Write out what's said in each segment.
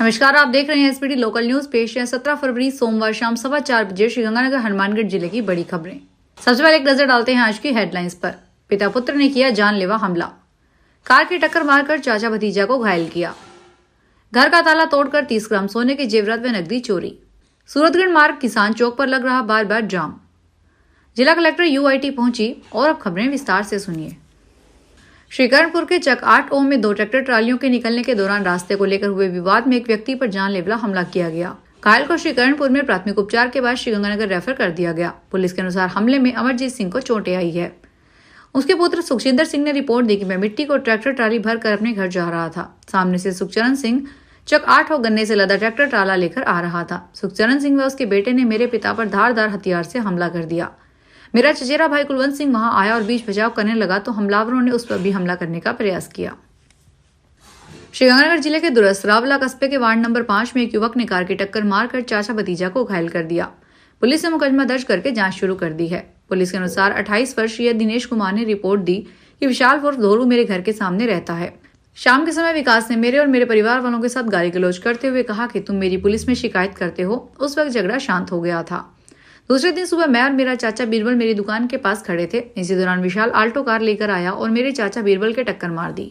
नमस्कार, आप देख रहे हैं एसपीडी लोकल न्यूज। पेश है 17 फरवरी सोमवार शाम 4:15 बजे श्रीगंगानगर हनुमानगढ़ जिले की बड़ी खबरें। सबसे पहले एक नजर डालते हैं आज की हेडलाइंस पर। पिता पुत्र ने किया जानलेवा हमला, कार की टक्कर मारकर चाचा भतीजा को घायल किया। घर का ताला तोड़कर 30 ग्राम सोने के जेवरात व नकदी चोरी। सूरतगढ़ मार्ग किसान चौक पर लग रहा बार बार जाम। जिला कलेक्टर यूआईटी पहुंची और अब खबरें विस्तार से सुनिए। श्रीकरणपुर के चक 8 ओम में 2 ट्रैक्टर ट्रालियों के निकलने के दौरान रास्ते को लेकर हुए विवाद में एक व्यक्ति पर जानलेवा हमला किया गया। घायल को श्रीकरणपुर में प्राथमिक उपचार के बाद श्रीगंगानगर रेफर कर दिया गया। पुलिस के अनुसार हमले में अमरजीत सिंह को चोटें आई है। उसके पुत्र सुखजिंदर सिंह ने रिपोर्ट दी कि मैं मिट्टी को ट्रैक्टर ट्राली भर कर अपने घर जा रहा था। सामने से सुखचरण सिंह चक 8 और गन्ने से लदा ट्रैक्टर ट्राला लेकर आ रहा था। सुखचरण सिंह व उसके बेटे ने मेरे पिता पर धारदार हथियार से हमला कर दिया। मेरा चचेरा भाई कुलवंत सिंह वहां आया और बीच बचाव करने लगा तो हमलावरों ने उस पर भी हमला करने का प्रयास किया। श्रीगंगानगर जिले के दूरस्थ रावला कस्बे के वार्ड नंबर 5 में एक युवक ने कार की टक्कर मारकर चाचा भतीजा को घायल कर दिया। पुलिस ने मुकदमा दर्ज करके जांच शुरू कर दी है। पुलिस के अनुसार 28 वर्षीय दिनेश कुमार ने रिपोर्ट दी कि विशाल उर्फ धोरू मेरे घर के सामने रहता है। शाम के समय विकास ने मेरे और मेरे परिवार वालों के साथ गाली गलौज करते हुए कहा कि तुम मेरी पुलिस में शिकायत करते हो। उस वक्त झगड़ा शांत हो गया था। दूसरे दिन सुबह मैं और मेरा चाचा बीरबल मेरी दुकान के पास खड़े थे। इसी दौरान विशाल आल्टो कार लेकर आया और मेरे चाचा बीरबल के टक्कर मार दी।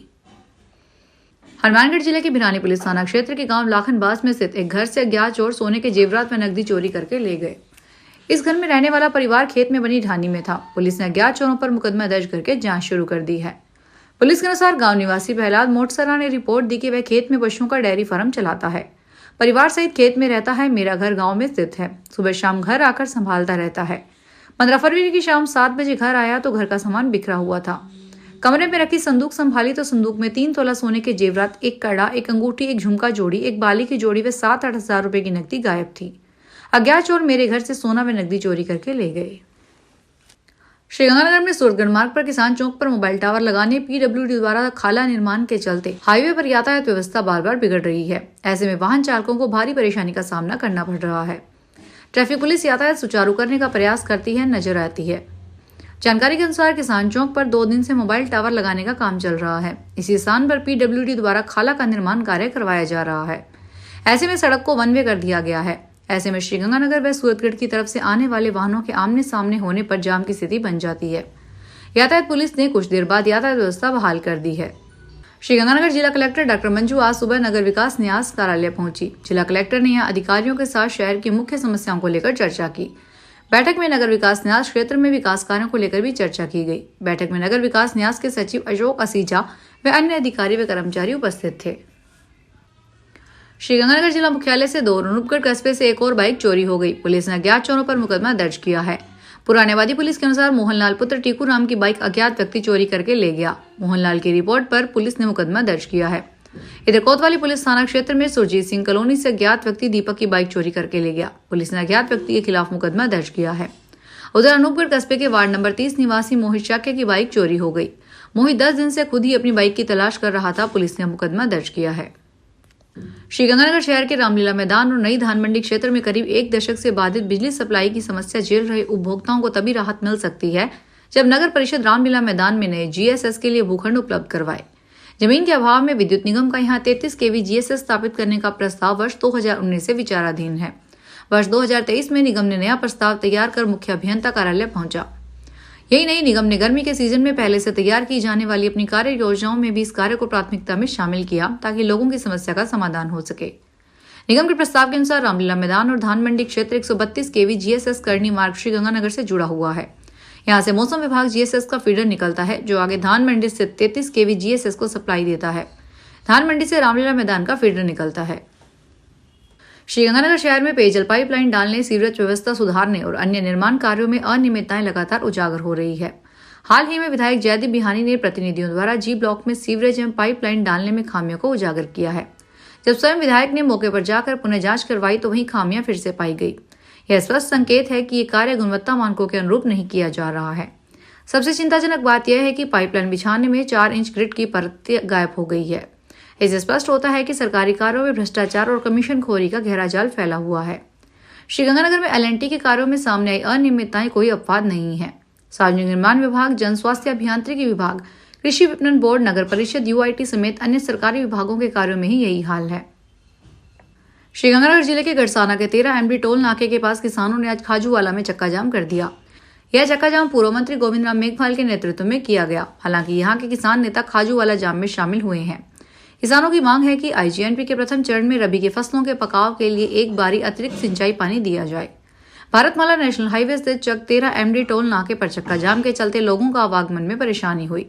हनुमानगढ़ जिले के भिरानी पुलिस थाना क्षेत्र के गांव लाखनबास में स्थित एक घर से अज्ञात चोर सोने के जेवरात व नकदी चोरी करके ले गए। इस घर में रहने वाला परिवार खेत में बनी ढानी में था। पुलिस ने अज्ञात चोरों पर मुकदमा दर्ज करके जांच शुरू कर दी है। पुलिस के अनुसार गाँव निवासी प्रहलाद मोटसरा ने रिपोर्ट दी कि वह खेत में पशुओं का डेयरी फार्म चलाता है। परिवार सहित खेत में रहता है। मेरा घर गांव में स्थित है। सुबह शाम घर आकर संभालता रहता है। 15 फरवरी की शाम 7 बजे घर आया तो घर का सामान बिखरा हुआ था। कमरे में रखी संदूक संभाली तो संदूक में 3 तोला सोने के जेवरात, एक कड़ा, एक अंगूठी, एक झुमका जोड़ी, एक बाली की जोड़ी व 7-8 हजार रुपए की नकदी गायब थी। अज्ञात चोर मेरे घर से सोना व नकदी चोरी करके ले गए। श्रीगंगानगर में सूरतगढ़ मार्ग पर किसान चौक पर मोबाइल टावर लगाने पीडब्ल्यूडी द्वारा खाला निर्माण के चलते हाईवे पर यातायात व्यवस्था बार बार बिगड़ रही है। ऐसे में वाहन चालकों को भारी परेशानी का सामना करना पड़ रहा है। ट्रैफिक पुलिस यातायात सुचारू करने का प्रयास करती है, नजर आती है। जानकारी के अनुसार किसान चौक पर 2 दिन से मोबाइल टावर लगाने का काम चल रहा है। इसी स्थान पर पीडब्ल्यूडी द्वारा खाला का निर्माण कार्य करवाया जा रहा है। ऐसे में सड़क को वन वे कर दिया गया है। ऐसे में श्रीगंगानगर व सूरतगढ़ की तरफ से आने वाले वाहनों के आमने सामने होने पर जाम की स्थिति बन जाती है। यातायात पुलिस ने कुछ देर बाद यातायात व्यवस्था बहाल कर दी है। श्रीगंगानगर जिला कलेक्टर डॉक्टर मंजू आज सुबह नगर विकास न्यास कार्यालय पहुंची। जिला कलेक्टर ने यहां अधिकारियों के साथ शहर की मुख्य समस्याओं को लेकर चर्चा की। बैठक में नगर विकास न्यास क्षेत्र में विकास कार्यों को लेकर भी चर्चा की गई। बैठक में नगर विकास न्यास के सचिव अशोक असीजा व अन्य अधिकारी व कर्मचारी उपस्थित थे। श्रीगंगानगर जिला मुख्यालय से 2 रूपगढ़ कस्बे से एक और बाइक चोरी हो गई। पुलिस ने अज्ञात चोरों पर मुकदमा दर्ज किया है। पुरानेवादी पुलिस के अनुसार मोहनलाल पुत्र टीकू राम की बाइक अज्ञात व्यक्ति चोरी करके ले गया। मोहनलाल की रिपोर्ट पर पुलिस ने मुकदमा दर्ज किया है। इधर कोतवाली पुलिस थाना क्षेत्र में सुरजीत सिंह कॉलोनी से अज्ञात व्यक्ति दीपक की बाइक चोरी करके ले गया। पुलिस ने अज्ञात व्यक्ति के खिलाफ मुकदमा दर्ज किया है। उधर अनूपगढ़ कस्बे के वार्ड नंबर 30 निवासी मोहित शाक्य की बाइक चोरी हो गई। मोहित 10 दिन से खुद ही अपनी बाइक की तलाश कर रहा था। पुलिस ने मुकदमा दर्ज किया है। श्रीगंगानगर शहर के रामलीला मैदान और नई धान मंडी क्षेत्र में करीब 1 दशक से बाधित बिजली सप्लाई की समस्या झेल रहे उपभोक्ताओं को तभी राहत मिल सकती है जब नगर परिषद रामलीला मैदान में नए जीएसएस के लिए भूखंड उपलब्ध करवाए। जमीन के अभाव में विद्युत निगम का यहां 33 केवी जीएसएस स्थापित करने का प्रस्ताव वर्ष 2019 से विचाराधीन है। वर्ष 2023 में निगम ने नया प्रस्ताव तैयार कर मुख्य अभियंता कार्यालय पहुंचा। यही नहीं, निगम ने गर्मी के सीजन में पहले से तैयार की जाने वाली अपनी कार्य योजनाओं में भी इस कार्य को प्राथमिकता में शामिल किया ताकि लोगों की समस्या का समाधान हो सके। निगम के प्रस्ताव के अनुसार रामलीला मैदान और धान मंडी क्षेत्र 132 केवी जीएसएस करनी मार्ग श्रीगंगानगर से जुड़ा हुआ है। यहाँ से मौसम विभाग जीएसएस का फीडर निकलता है जो आगे धान मंडी से 33 केवी जीएसएस को सप्लाई देता है। धान मंडी से रामलीला मैदान का फीडर निकलता है। श्रीगंगानगर शहर में पेयजल पाइपलाइन डालने, सीवरेज व्यवस्था सुधारने और अन्य निर्माण कार्यों में अनियमितताएं लगातार उजागर हो रही है। हाल ही में विधायक जयदीप बिहानी ने प्रतिनिधियों द्वारा जी ब्लॉक में सीवरेज एवं पाइपलाइन डालने में खामियों को उजागर किया है। जब स्वयं विधायक ने मौके पर जाकर पुनः जांच करवाई तो वहीं खामियां फिर से पाई गई। यह स्पष्ट संकेत है कि ये कार्य गुणवत्ता मानकों के अनुरूप नहीं किया जा रहा है। सबसे चिंताजनक बात यह है कि पाइपलाइन बिछाने में 4 इंच ग्रिड की परत गायब हो गई है। इससे स्पष्ट होता है कि सरकारी कार्यों में भ्रष्टाचार और कमीशन खोरी का गहरा जाल फैला हुआ है। श्रीगंगानगर में एलएनटी के कार्यों में सामने आई अनियमितताएं कोई अपवाद नहीं है। सार्वजनिक निर्माण विभाग, जन स्वास्थ्य अभियांत्रिकी विभाग, कृषि विपणन बोर्ड, नगर परिषद, यूआईटी समेत अन्य सरकारी विभागों के कार्यों में ही यही हाल है। श्रीगंगानगर जिले के गड़साना के 13 MD टोल नाके के पास किसानों ने आज खाजूवाला में चक्का जाम कर दिया। यह चक्का जाम पूर्व मंत्री गोविंद राम मेघवाल के नेतृत्व में किया गया। हालांकि यहां के किसान नेता खाजूवाला जाम में शामिल हुए हैं। किसानों की मांग है कि IGNP के प्रथम चरण में रबी की फसलों के पकाव के लिए एक बारी अतिरिक्त सिंचाई पानी दिया जाए। भारतमाला नेशनल हाईवे स्थित चक 13 MD टोल नाके पर चक्का जाम के चलते लोगों का आवागमन में परेशानी हुई।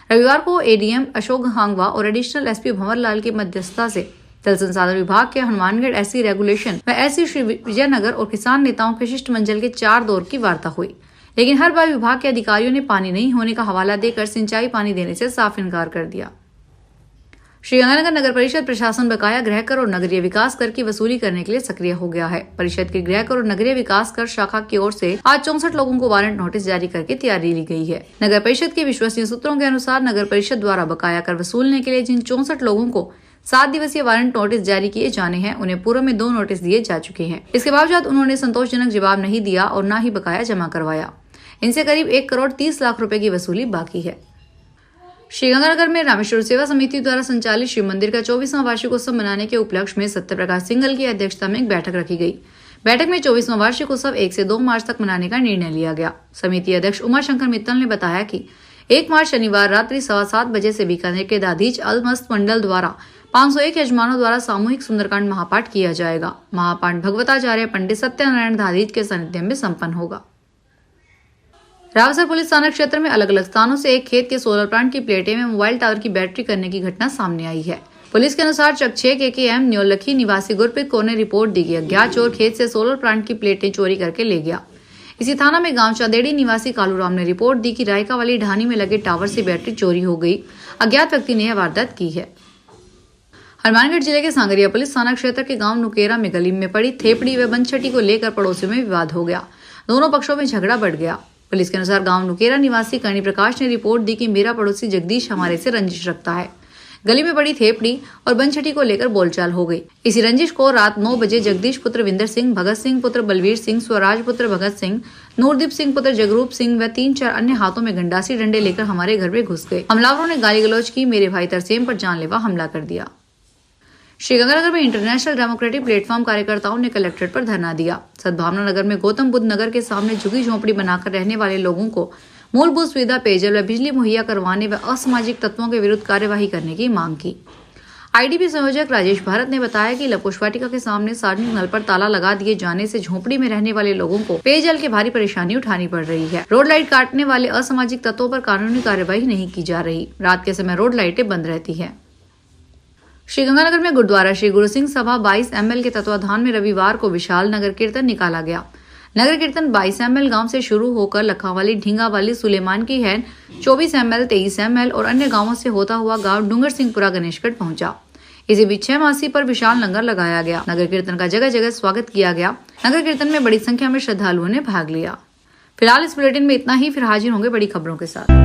रविवार को ADM अशोक हांगवा और एडिशनल SP भंवरलाल की मध्यस्थता से जल संसाधन विभाग के हनुमानगढ़ SC रेगुलेशन व SC श्री विजयनगर और किसान नेताओं के शिष्टमंडल के 4 दौर की वार्ता हुई, लेकिन हर बार विभाग के अधिकारियों ने पानी नहीं होने का हवाला देकर सिंचाई पानी देने से साफ इनकार कर दिया। श्रीगंगानगर नगर परिषद प्रशासन बकाया गृह कर और नगरीय विकास कर की वसूली करने के लिए सक्रिय हो गया है। परिषद के गृह कर और नगरीय विकास कर शाखा की ओर से आज 64 लोगों को वारंट नोटिस जारी करके तैयारी ली गई है। नगर परिषद के विश्वसनीय सूत्रों के अनुसार नगर परिषद द्वारा बकाया कर वसूलने के लिए जिन 64 लोगों को 7 दिवसीय वारंट नोटिस जारी किए जाने हैं, उन्हें पूर्व में 2 नोटिस दिए जा चुके हैं। इसके बावजूद उन्होंने संतोषजनक जवाब नहीं दिया और न ही बकाया जमा करवाया। इनसे करीब 1 करोड़ 30 लाख रुपए की वसूली बाकी है। श्रीगंगानगर में रामेश्वर सेवा समिति द्वारा संचालित शिव मंदिर का 24वां वार्षिकोत्सव मनाने के उपलक्ष्य में सत्यप्रकाश सिंघल की अध्यक्षता में एक बैठक रखी गई। बैठक में 24वां वार्षिक उत्सव 1 से 2 मार्च तक मनाने का निर्णय लिया गया। समिति अध्यक्ष उमाशंकर मित्तल ने बताया कि 1 मार्च शनिवार रात्रि 7:15 बजे से बीकानेर के दाधीच अलमस्त मंडल द्वारा 501 यजमानों द्वारा सामूहिक सुंदरकांड महापाठ किया जाएगा। महापाठ भगवताचार्य पंडित सत्यनारायण दाधीच के सानिध्य में संपन्न होगा। रावसर पुलिस थाना क्षेत्र में अलग अलग स्थानों से एक खेत के सोलर प्लांट की प्लेटें में मोबाइल टावर की बैटरी करने की घटना सामने आई है। पुलिस के अनुसार चक 6 KKM न्योलखी निवासी गुरप्रीत कौर ने रिपोर्ट दी कि अज्ञात चोर खेत से सोलर प्लांट की प्लेटें चोरी करके ले गया। इसी थाना में गांव चांदेड़ी निवासी कालूराम ने रिपोर्ट दी कि रायका वाली ढानी में लगे टावर से बैटरी चोरी हो गई। अज्ञात व्यक्ति ने यह वारदात की है। हनुमानगढ़ जिले के सांगरिया पुलिस थाना क्षेत्र के गांव नुकेरा में गली में पड़ी थेपड़ी व बनछटी को लेकर पड़ोसियों में विवाद हो गया। दोनों पक्षों में झगड़ा बढ़ गया। पुलिस के अनुसार गांव नुकेरा निवासी कर्णी प्रकाश ने रिपोर्ट दी कि मेरा पड़ोसी जगदीश हमारे से रंजिश रखता है। गली में पड़ी थेपड़ी और बनछटी को लेकर बोलचाल हो गई। इसी रंजिश को रात 9 बजे जगदीश पुत्र विंदर सिंह, भगत सिंह पुत्र बलवीर सिंह, स्वराज पुत्र भगत सिंह, नूरदीप सिंह पुत्र जगरूप सिंह व 3-4 अन्य हाथों में गंडासी डंडे लेकर हमारे घर में घुस गए। हमलावरों ने गाली गलौज की, मेरे भाई तरसेम पर जानलेवा हमला कर दिया। श्रीगंगानगर में इंटरनेशनल डेमोक्रेटिक प्लेटफॉर्म कार्यकर्ताओं ने कलेक्ट्रेट पर धरना दिया। सद्भावना नगर में गौतम बुद्ध नगर के सामने झुग्गी झोंपड़ी बनाकर रहने वाले लोगों को मूलभूत सुविधा, पेयजल व बिजली मुहैया करवाने व असामाजिक तत्वों के विरुद्ध कार्यवाही करने की मांग की। IDP संयोजक राजेश भारत ने बताया कि लपुष वाटिका के सामने सार्वजनिक नल पर ताला लगा दिए जाने से झोंपड़ी में रहने वाले लोगों को पेयजल की भारी परेशानी उठानी पड़ रही है। रोड लाइट काटने वाले असामाजिक तत्वों पर कानूनी कार्यवाही नहीं की जा रही। रात के समय रोड लाइटें बंद रहती है। श्रीगंगानगर में गुरुद्वारा श्री गुरु सिंह सभा 22 ML के तत्वाधान में रविवार को विशाल नगर कीर्तन निकाला गया। नगर कीर्तन 22 ML गांव से शुरू होकर लखावाली, ढींगावाली, सुलेमान की हैन 24 ML, 23 ML और अन्य गांवों से होता हुआ गांव डूंगर सिंहपुरा गणेशगढ़ पहुंचा। इसी बीच 6 मासी पर विशाल लंगर लगाया गया। नगर कीर्तन का जगह जगह स्वागत किया गया। नगर कीर्तन में बड़ी संख्या में श्रद्धालुओं ने भाग लिया। फिलहाल इस बुलेटिन में इतना ही। फिर हाजिर होंगे बड़ी खबरों के साथ।